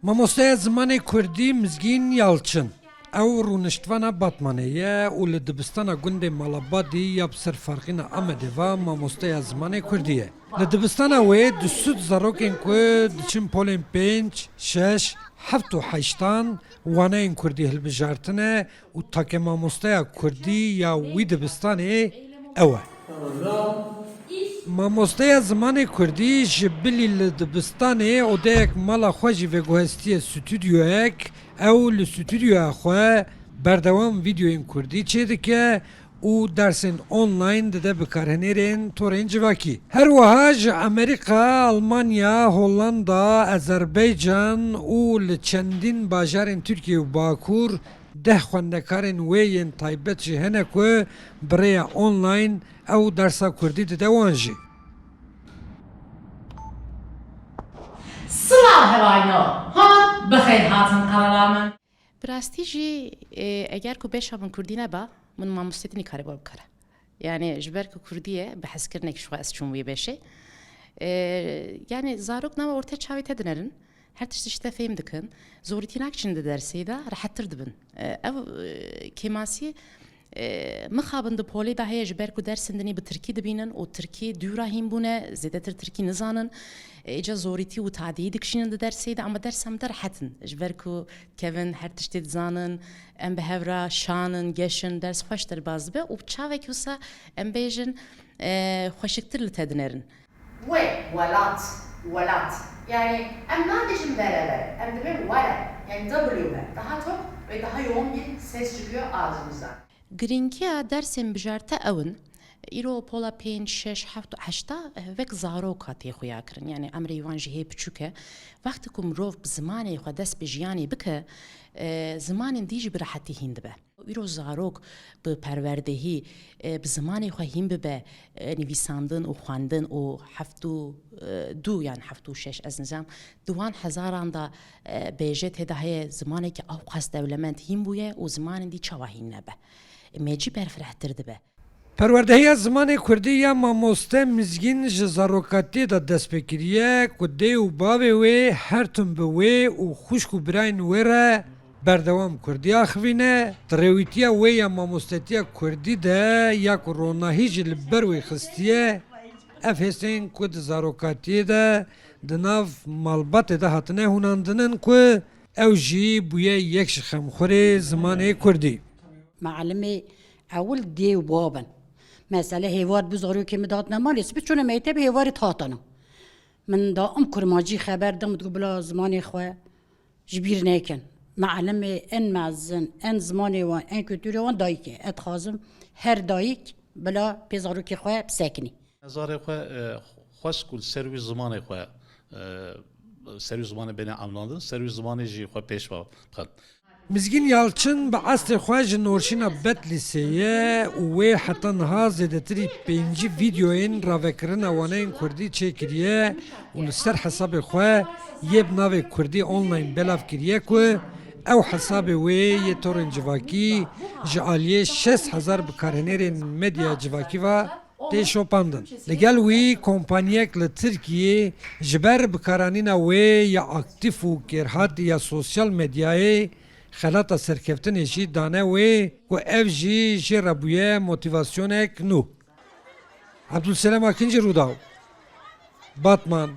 Mamostaya zimanê Kurdî Mizgîn Yalçın ew rûniştvana Batmanê ye û li dibistana gundê Malabadî ya bi ser farxîna Amedê ve mamosteya zimanê Kurdî ye. Li dibistana wê di sûd zarokên ku diçin polên 5, 6, 7 û 8 waneyên Kurdî hilbijartine û take mamosteya Kurdî ya wî dibistanê ew e. Mamosteya zimanê Kurdî ji bilî li dibistanê odeyek mala xwe jî veguhestiye stûdyoyek ew li stûdyoya xwe berdewam vîdyoyên Kurdî çê dike û dersên online dide bikarhenêrên torên civakî. Her wiha ji Amerîka, Almanya, Hollanda, Azerbaycan û li çendîn bajarên Tirkiye û Bakur deh xwendekarên wê yên taybet jî hene ku bi rêya online ew dersa Kurdî dide wan jî. سڵاو هەوانەوە هەڵ بەخێر هاتن قەڵەڵامن براستی جی اگر کو بیش من کردی نبا من مامۆستێتی کاری بۆ بکەرە یعنی جبر کو کردیه به حسکردنێک شو از چون وی بشه yani zarok nava ortaya çavet edinlerin her tişt işte fehim dikin zoritinak içinde derseyde rahattır dibin ev kemasi مخابن دپولی ده هیچ برکو درسندنی به ترکی دبینن و ترکی دوراهیم بونه زیادتر ترکی نزانن ایجا زوریتی و تعدیی دکشینن ده درسیده اما درس هم در حتن جبرکو کون هر تشتی زانن ام به هورا شانن گشن درس خوش در باز به و چاوه کیوسا ام بیجن خوشکتر لتدنرن ولات yani em nadişim beraber em de bir vela yani W daha çok ve daha yoğun bir ses çıkıyor ağzımızdan. گرینگیا درسیم بجارته اون ایرو پولا 5 6 7 8 وک زاروکا تی خویا کرن یعنی امر ایوان جهه بچوکه وقتی کوم روف بزمانی خو دست بجیانی بکه زمان دیجی براحتی هند به ایرو زاروک به پروردهی بزمانی خو هیم به نویساندن و خواندن و هفتو دو یعنی هفتو 6 از نظام دوان هزاران دا بیجت هدایه زمانی که او قصد دولمنت هیم بویه و زمان دی چواهین نبه میجی برفرهتر دبه. پروردهی زمان کردی یا ماموسته مزگین ji zarokatî da destpêkiriye ku dê û bavê wê her tim bi wê û xwişk û birayên wê re berdewam Kurdiya xivîne, rêwîtiya wê ya mamostetiya Kurdî de ya ku ronahî jî li ber wê xistiye, ev hêsên ku di zarokatiyê de di nav malbatê de hatine hûnandinin ku ew jî bûye yek ji xemxurê zimanê Kurdî. معلمي اول دي وبابن مثلا هيوار بزارو كي مداتنا مالي سبت شنو ميتب هيوار تهاتنا من دا كرماجي خبر دم تقول بلا زماني خو جبير نيكن معلمي ان معزن ان زماني وان ان كولتوري وان دايكي اتخازم هر دايك بلا بزارو كي خو بسكني زاري خو خوش كل سروي زماني خو سروي زماني بين عملاندن سروي زماني جي خو بيشوا بخل Mizgin Yalçın bi asrê xwe ji Norşîna Bet Lîseyê û wê heta niha zêdetirî 5 vîdyoyên ravekirina waneyên Kurdî çêkiriye û li ser hesabê xwe yê bi navê Kurdî online belav kiriye ku ew hesabê wê yê torên civakî ji aliyê 6000 bikarhenêrên medya civakî ve tê şopandin. Li gel wî kompanyek li Tirkiyê ji ber bikaranîna wê ya aktif û kêrhatî ya sosyal medyayê xelata serkeftinê jî dane wê ku ev jî jê re bûye motivasyonek nû. Abdulselam Akıncı Rûdaw, Batman.